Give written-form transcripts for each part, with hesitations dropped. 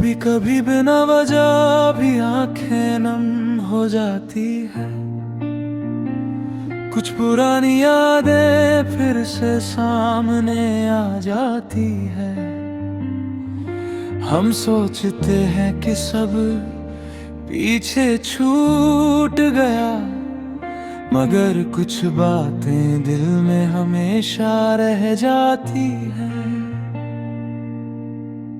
कभी कभी बिना वजह भी आंखें नम हो जाती है। कुछ पुरानी यादें फिर से सामने आ जाती है। हम सोचते हैं कि सब पीछे छूट गया, मगर कुछ बातें दिल में हमेशा रह जाती हैं।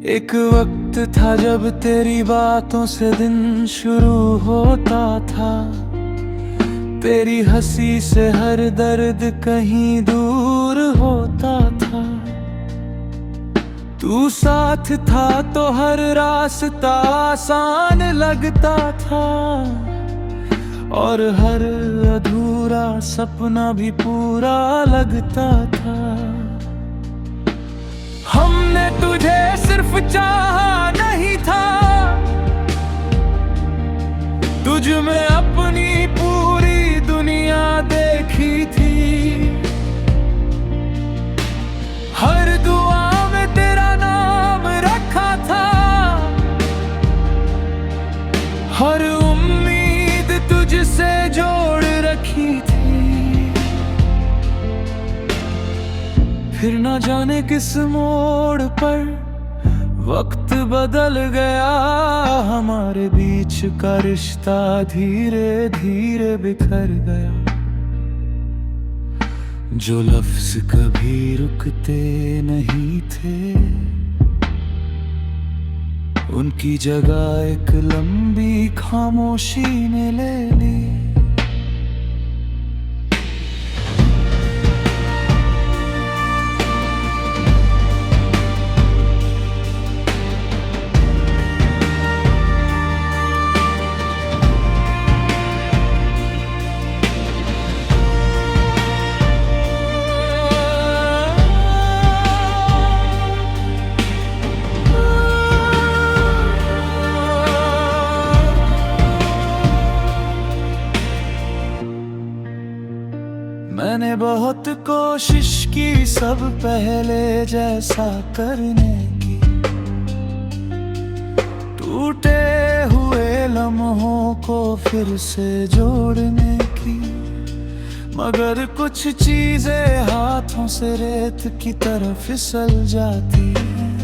एक वक्त था जब तेरी बातों से दिन शुरू होता था, तेरी हंसी से हर दर्द कहीं दूर होता था। तू साथ था तो हर रास्ता आसान लगता था, और हर अधूरा सपना भी पूरा लगता था। हमने तुझे सिर्फ चाहा नहीं था, तुझ में अपनी पूरी दुनिया देखी थी। हर दुआ में तेरा नाम रखा था, हर उम्मीद तुझसे जोड़ रखी थी। फिर ना जाने किस मोड़ पर वक्त बदल गया, हमारे बीच का रिश्ता धीरे धीरे बिखर गया। जो लफ्ज कभी रुकते नहीं थे, उनकी जगह एक लंबी खामोशी ने ले ली। मैंने बहुत कोशिश की सब पहले जैसा करने की, टूटे हुए लम्हों को फिर से जोड़ने की, मगर कुछ चीजें हाथों से रेत की तरह फिसल जाती हैं।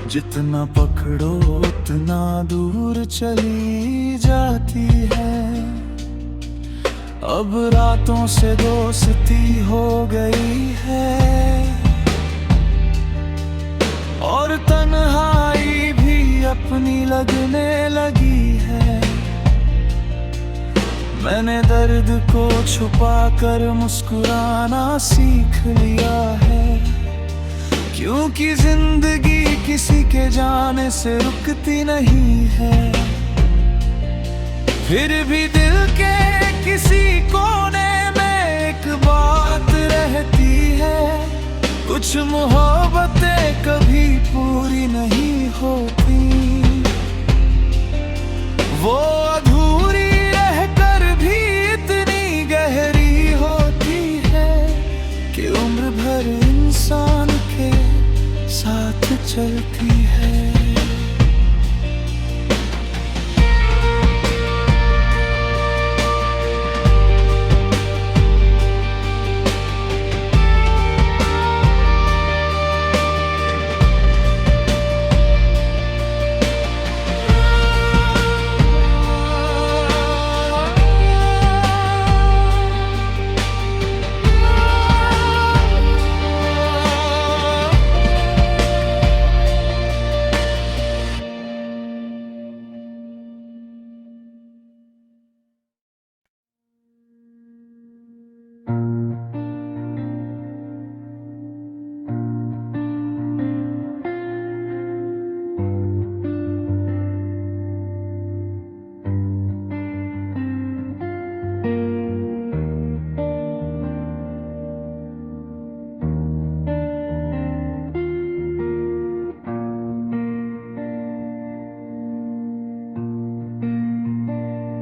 जितना पकड़ो उतना दूर चली जाती है। अब रातों से दोस्ती हो गई है, और तन्हाई भी अपनी लगने लगी है। मैंने दर्द को छुपा कर मुस्कुराना सीख लिया है, क्योंकि जिंदगी किसी के जाने से रुकती नहीं है। फिर भी दिल के किसी कोने में एक बात रहती है, कुछ मोहब्बतें कभी पूरी नहीं होती। वो अधूरी रहकर भी इतनी गहरी होती है, कि उम्र भर इंसान के साथ चलती है।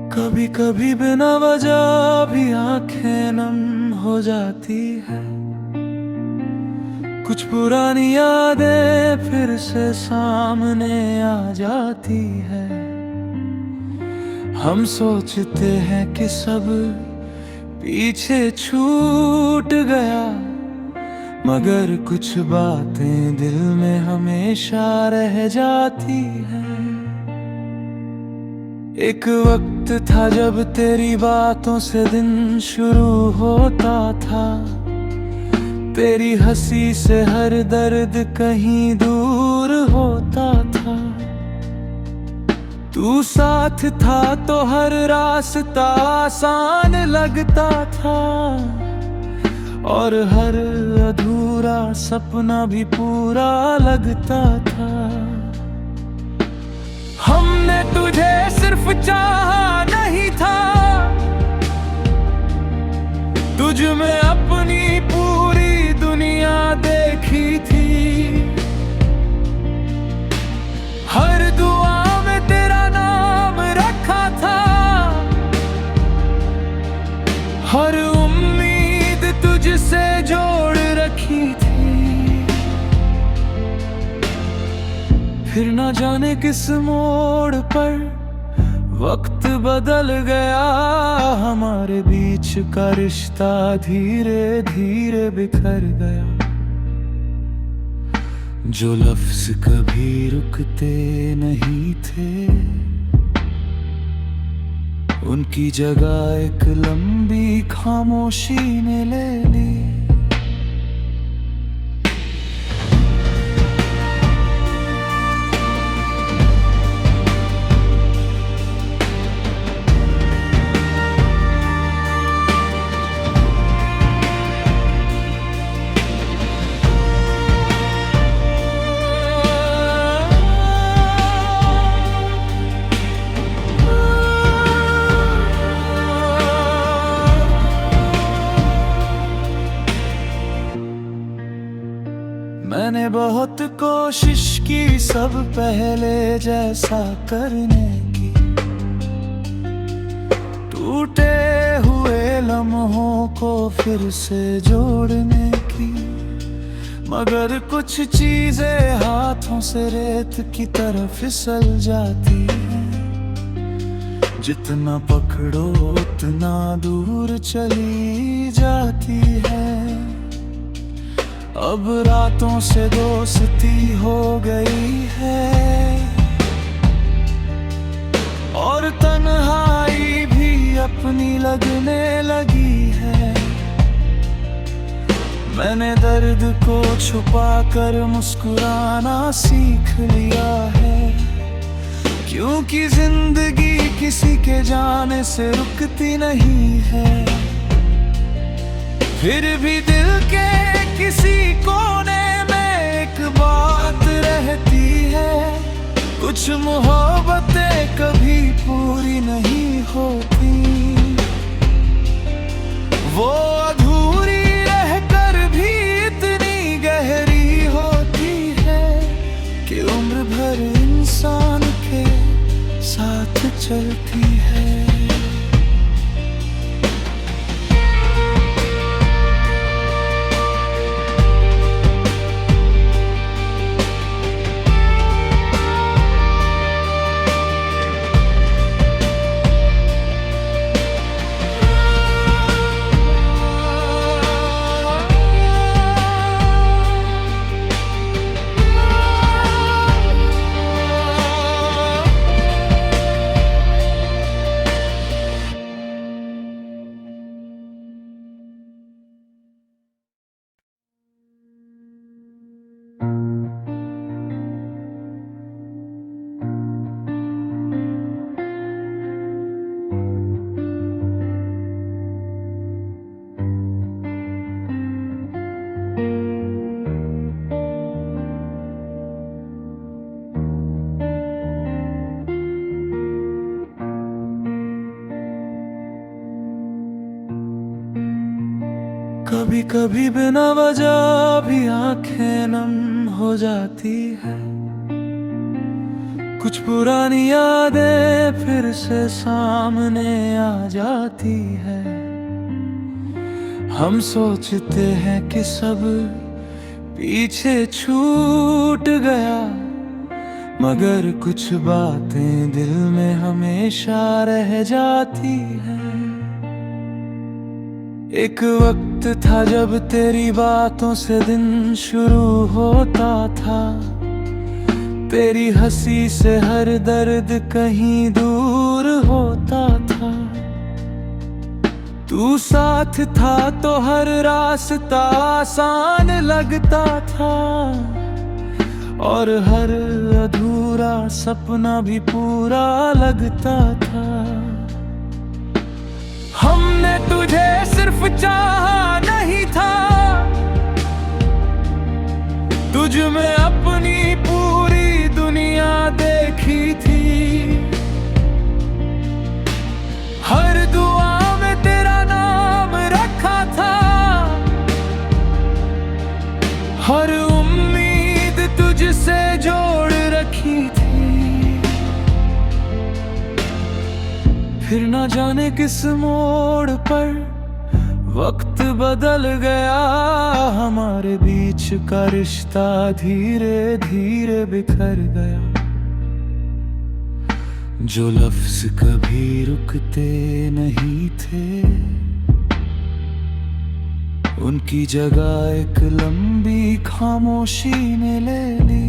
कभी कभी बिना वजह भी आंखें नम हो जाती है। कुछ पुरानी यादें फिर से सामने आ जाती है। हम सोचते हैं कि सब पीछे छूट गया, मगर कुछ बातें दिल में हमेशा रह जाती हैं। एक वक्त था जब तेरी बातों से दिन शुरू होता था, तेरी हंसी से हर दर्द कहीं दूर होता था। तू साथ था तो हर रास्ता आसान लगता था, और हर अधूरा सपना भी पूरा लगता था। हमने तुझे सिर्फ चाहा नहीं था, तुझ में अपनी पूरी दुनिया देखी थी। हर दुआ में तेरा नाम रखा था, हर उम्मीद तुझसे जोड़ रखी थी। फिर ना जाने किस मोड़ पर वक्त बदल गया, हमारे बीच का रिश्ता धीरे धीरे बिखर गया। जो लफ्ज कभी रुकते नहीं थे, उनकी जगह एक लंबी खामोशी ने ले ली। मैंने बहुत कोशिश की सब पहले जैसा करने की, टूटे हुए लम्हों को फिर से जोड़ने की, मगर कुछ चीजें हाथों से रेत की तरह फिसल जाती हैं। जितना पकड़ो उतना दूर चली जाती है। अब रातों से दोस्ती हो गई है, और तन्हाई भी अपनी लगने लगी है। मैंने दर्द को छुपा कर मुस्कुराना सीख लिया है, क्योंकि जिंदगी किसी के जाने से रुकती नहीं है। फिर भी दिल के किसी कोने में एक बात रहती है, कुछ मोहब्बतें कभी पूरी नहीं होती। वो अधूरी रहकर भी इतनी गहरी होती है, कि उम्र भर इंसान के साथ चलती है। कभी कभी बिना वजह भी आंखें नम हो जाती है। कुछ पुरानी यादें फिर से सामने आ जाती है। हम सोचते हैं कि सब पीछे छूट गया, मगर कुछ बातें दिल में हमेशा रह जाती हैं। एक वक्त था जब तेरी बातों से दिन शुरू होता था, तेरी हंसी से हर दर्द कहीं दूर होता था। तू साथ था तो हर रास्ता आसान लगता था, और हर अधूरा सपना भी पूरा लगता था। हमने तुझे सिर्फ चाहा नहीं था, तुझ में अपनी पूरी दुनिया देखी थी। हर दुआ में तेरा नाम रखा था, हर उम्मीद तुझसे जोड़ रखी थी। फिर न जाने किस मोड़ पर वक्त बदल गया, हमारे बीच का रिश्ता धीरे धीरे बिखर गया। जो लफ्ज कभी रुकते नहीं थे, उनकी जगह एक लंबी खामोशी ने ले ली।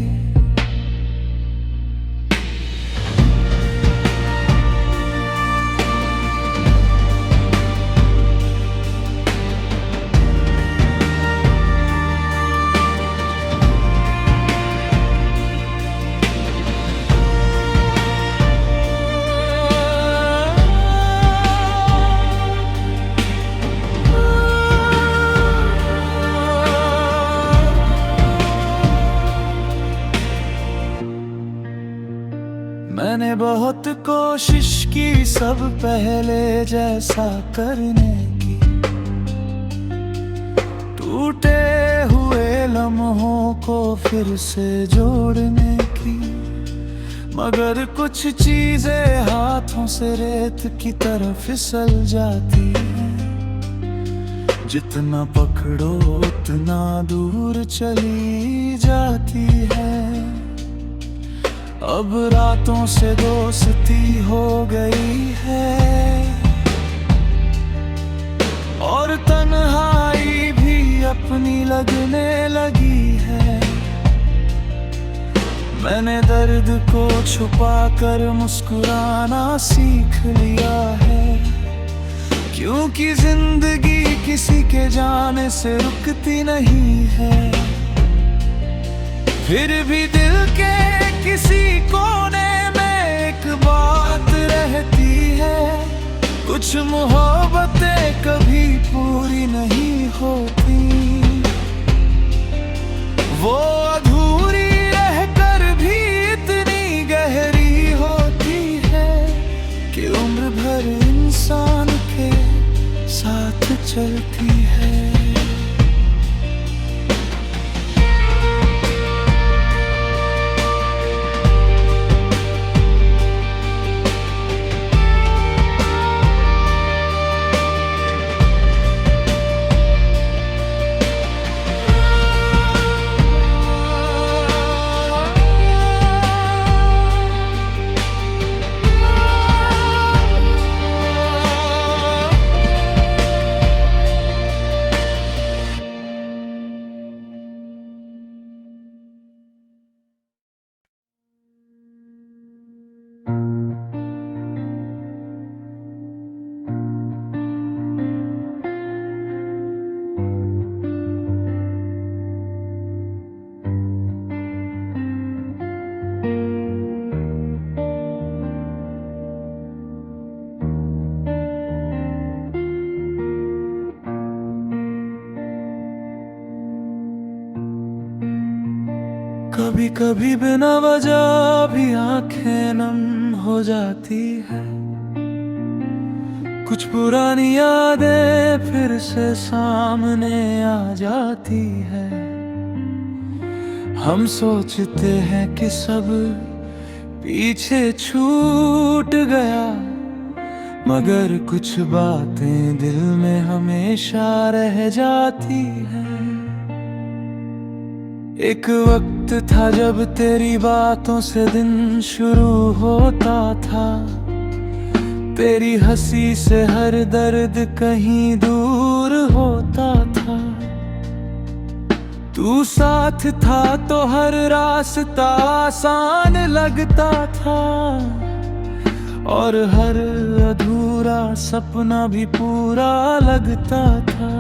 मैंने बहुत कोशिश की सब पहले जैसा करने की, टूटे हुए लम्हों को फिर से जोड़ने की, मगर कुछ चीजें हाथों से रेत की तरह फिसल जाती हैं। जितना पकड़ो उतना दूर चली जाती है। अब रातों से दोस्ती हो गई है, और तन्हाई भी अपनी लगने लगी है। मैंने दर्द को छुपा कर मुस्कुराना सीख लिया है, क्योंकि जिंदगी किसी के जाने से रुकती नहीं है। फिर भी दिल के किसी कोने में एक बात रहती है, कुछ मोहब्बतें कभी पूरी नहीं होती। वो अधूरी रहकर भी इतनी गहरी होती है कि उम्र भर इंसान के साथ चलती है। कभी कभी बिना वजह भी आंखें नम हो जाती है, कुछ पुरानी यादें फिर से सामने आ जाती है। हम सोचते हैं कि सब पीछे छूट गया, मगर कुछ बातें दिल में हमेशा रह जाती हैं। एक वक्त था जब तेरी बातों से दिन शुरू होता था, तेरी हंसी से हर दर्द कहीं दूर होता था। तू साथ था तो हर रास्ता आसान लगता था, और हर अधूरा सपना भी पूरा लगता था।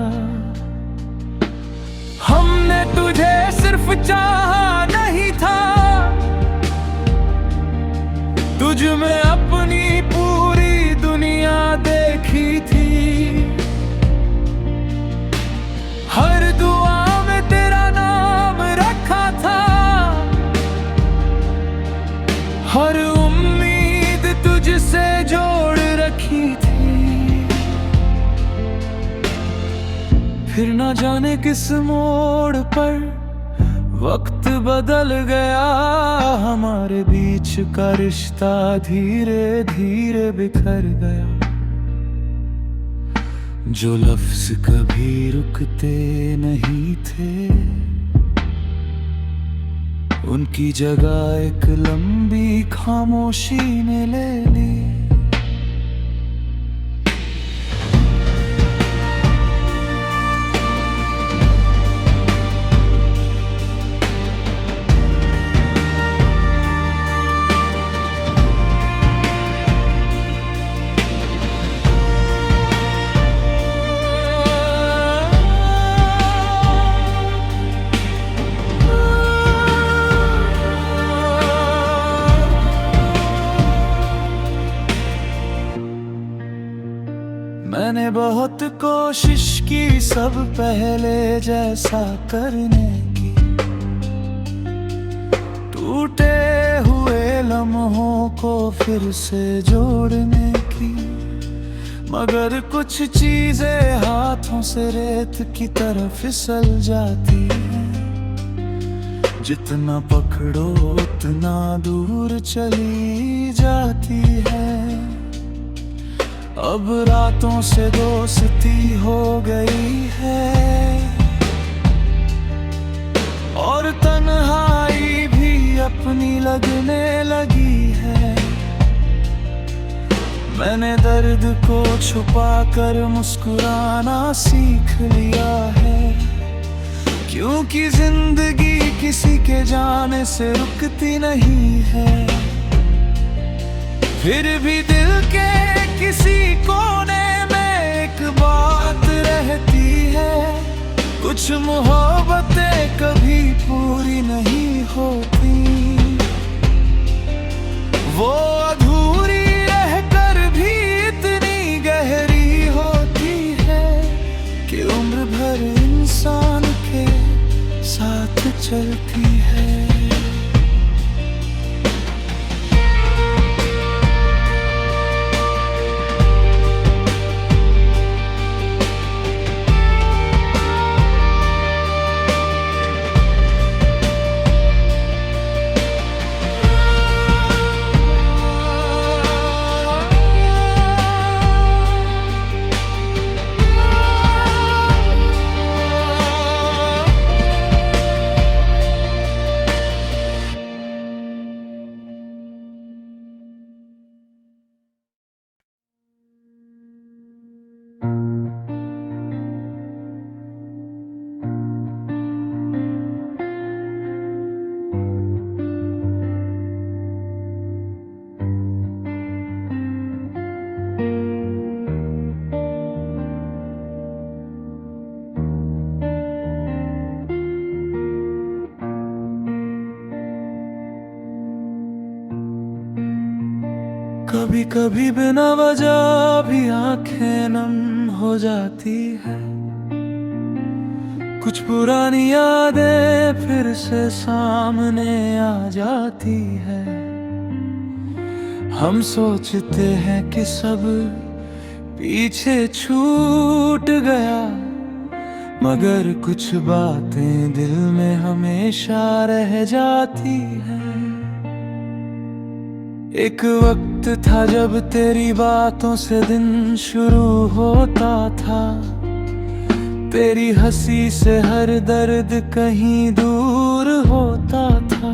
हमने तुझे सिर्फ चाहा नहीं था, तुझ में अपनी पूरी दुनिया देखी थी। हर दुआ में तेरा नाम रखा था, हर उम्मीद तुझसे जोड़ रखी थी। फिर न जाने किस मोड़ पर वक्त बदल गया, हमारे बीच का रिश्ता धीरे धीरे बिखर गया। जो लफ्ज कभी रुकते नहीं थे, उनकी जगह एक लंबी खामोशी ने ले ली। मैंने बहुत कोशिश की सब पहले जैसा करने की, टूटे हुए लम्हों को फिर से जोड़ने की, मगर कुछ चीजें हाथों से रेत की तरह फिसल जाती हैं। जितना पकड़ो उतना दूर चली जाती है। अब रातों से दोस्ती हो गई है, और तन्हाई भी अपनी लगने लगी है। मैंने दर्द को छुपा कर मुस्कुराना सीख लिया है, क्योंकि जिंदगी किसी के जाने से रुकती नहीं है। फिर भी दिल के किसी कोने में एक बात रहती है, कुछ मोहब्बतें कभी पूरी नहीं होती। वो अधूरी रहकर भी इतनी गहरी होती है, कि उम्र भर इंसान के साथ चलती है। कभी कभी बिना वजह भी आंखें नम हो जाती है, कुछ पुरानी यादें फिर से सामने आ जाती है। हम सोचते हैं कि सब पीछे छूट गया, मगर कुछ बातें दिल में हमेशा रह जाती हैं। एक वक्त था जब तेरी बातों से दिन शुरू होता था, तेरी हंसी से हर दर्द कहीं दूर दूर होता था।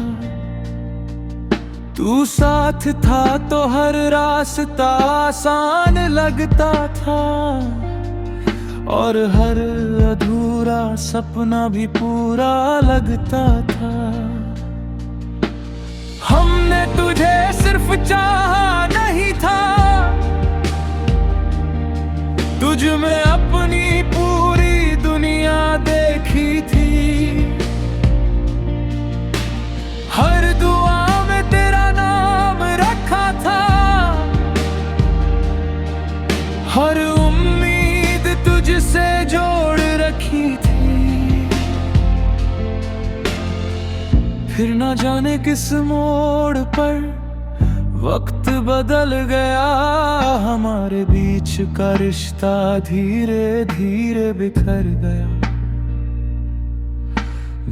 तू साथ था तो हर रास्ता आसान लगता था, और हर अधूरा सपना भी पूरा लगता था। हमने तुझे सिर्फ चाहा नहीं था, तुझ में अपनी पूरी दुनिया देखी थी। हर दुआ में तेरा नाम रखा था, हर उम्मीद तुझसे जोड़ रखी थी। फिर न जाने किस मोड़ पर वक्त बदल गया, हमारे बीच का रिश्ता धीरे धीरे बिखर गया।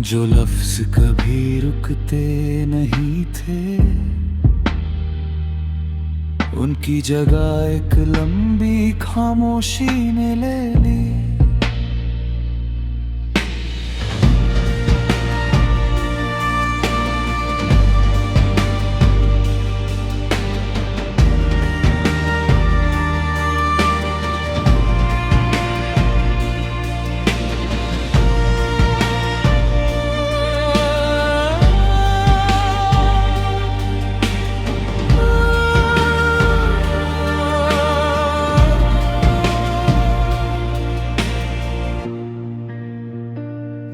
जो लफ्ज कभी रुकते नहीं थे, उनकी जगह एक लंबी खामोशी ने ले ली।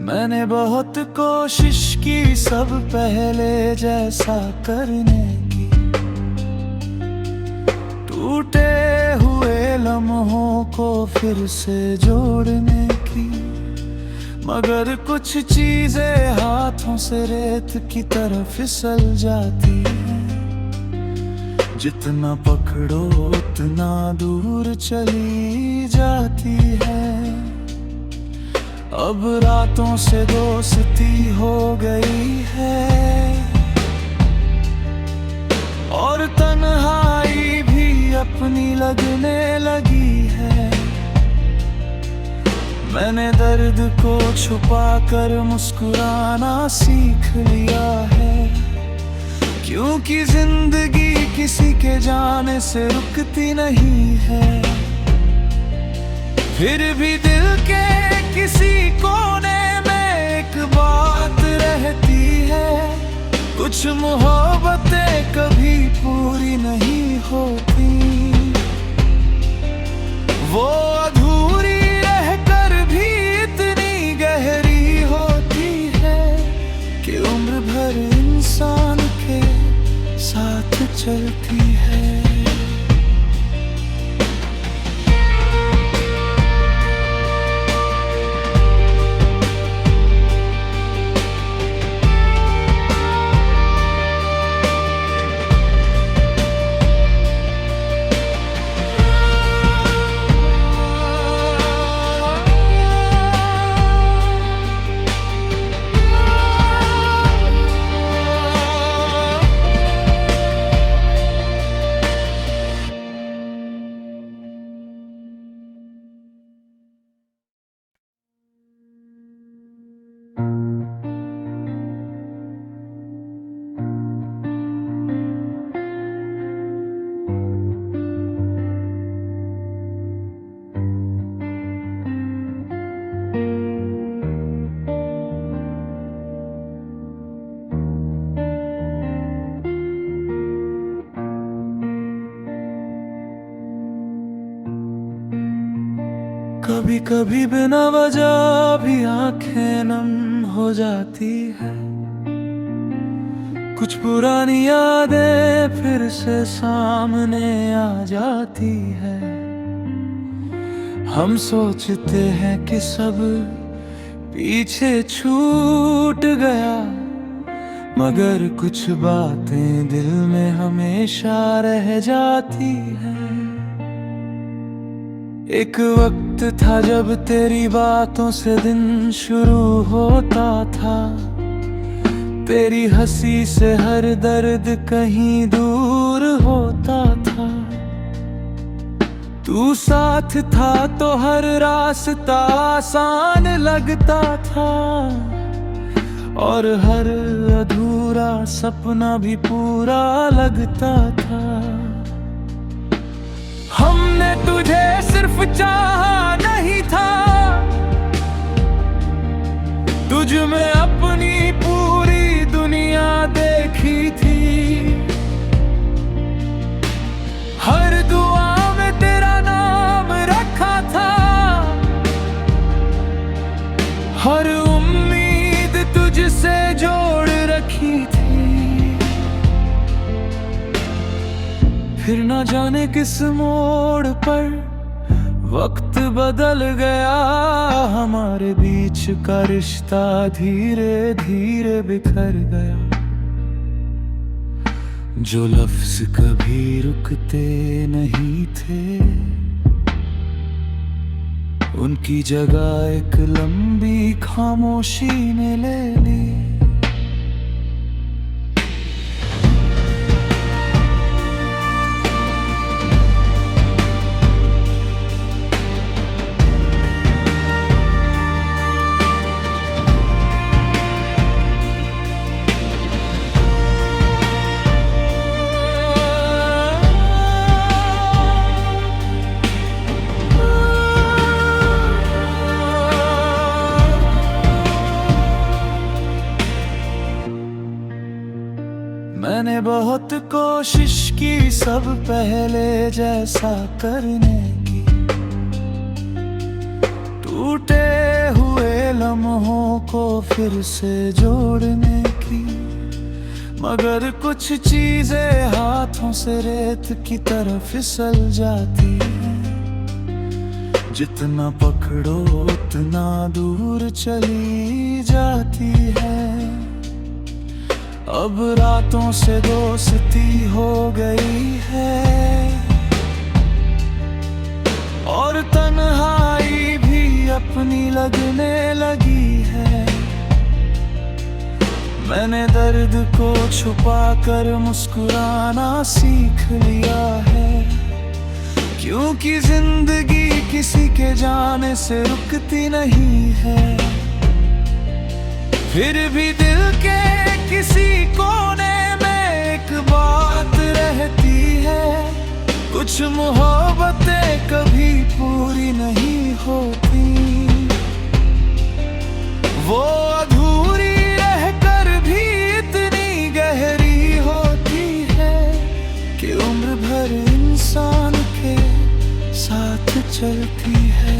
मैंने बहुत कोशिश की सब पहले जैसा करने की, टूटे हुए लम्हों को फिर से जोड़ने की। मगर कुछ चीजें हाथों से रेत की तरह फिसल जाती हैं, जितना पकड़ो उतना दूर चली जाती है। अब रातों से दोस्ती हो गई है, और तन्हाई भी अपनी लगने लगी है। मैंने दर्द को छुपा कर मुस्कुराना सीख लिया है, क्योंकि जिंदगी किसी के जाने से रुकती नहीं है। फिर भी दिल के किसी कोने में एक बात रहती है, कुछ मोहब्बतें कभी पूरी नहीं होती। वो अधूरी रहकर भी इतनी गहरी होती है, कि उम्र भर इंसान के साथ चलती है। कभी कभी बिना वजह भी आंखें नम हो जाती है, कुछ पुरानी यादें फिर से सामने आ जाती है। हम सोचते हैं कि सब पीछे छूट गया, मगर कुछ बातें दिल में हमेशा रह जाती हैं। एक वक्त था जब तेरी बातों से दिन शुरू होता था, तेरी हंसी से हर दर्द कहीं दूर होता था। तू साथ था तो हर रास्ता आसान लगता था, और हर अधूरा सपना भी पूरा लगता था। हमने तुझे सिर्फ चाहा नहीं था, तुझ में अपनी पूरी दुनिया देखी थी। हर दुआ में तेरा नाम रखा था, हर उम्मीद तुझसे जोड़ रखी थी। फिर न जाने किस मोड़ पर वक्त बदल गया, हमारे बीच का रिश्ता धीरे धीरे बिखर गया। जो लफ्ज कभी रुकते नहीं थे, उनकी जगह एक लंबी खामोशी ने ले ली। मैंने बहुत कोशिश की सब पहले जैसा करने की, टूटे हुए लम्हों को फिर से जोड़ने की, मगर कुछ चीजें हाथों से रेत की तरह फिसल जाती हैं। जितना पकड़ो उतना दूर चली जाती है। अब रातों से दोस्ती हो गई है, और तन्हाई भी अपनी लगने लगी है। मैंने दर्द को छुपा कर मुस्कुराना सीख लिया है, क्योंकि जिंदगी किसी के जाने से रुकती नहीं है। फिर भी दिल के किसी कोने में एक बात रहती है, कुछ मोहब्बतें कभी पूरी नहीं होती। वो अधूरी रहकर भी इतनी गहरी होती है कि उम्र भर इंसान के साथ चलती है।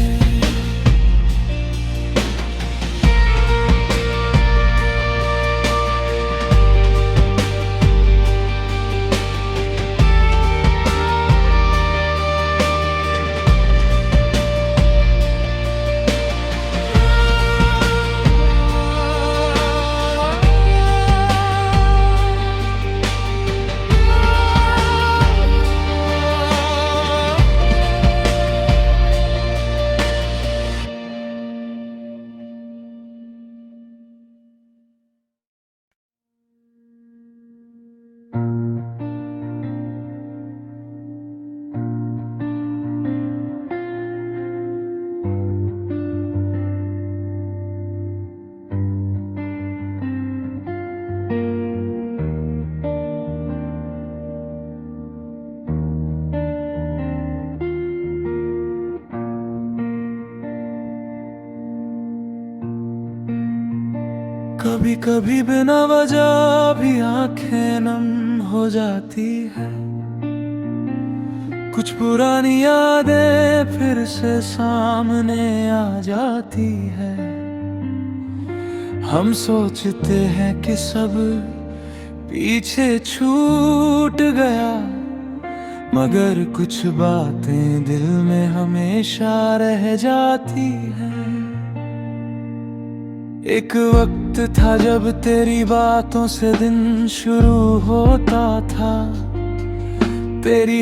कभी कभी बिना वजह भी आंखें नम हो जाती है, कुछ पुरानी यादें फिर से सामने आ जाती है। हम सोचते हैं कि सब पीछे छूट गया, मगर कुछ बातें दिल में हमेशा रह जाती हैं। एक वक्त था जब तेरी बातों से दिन शुरू होता था, तेरी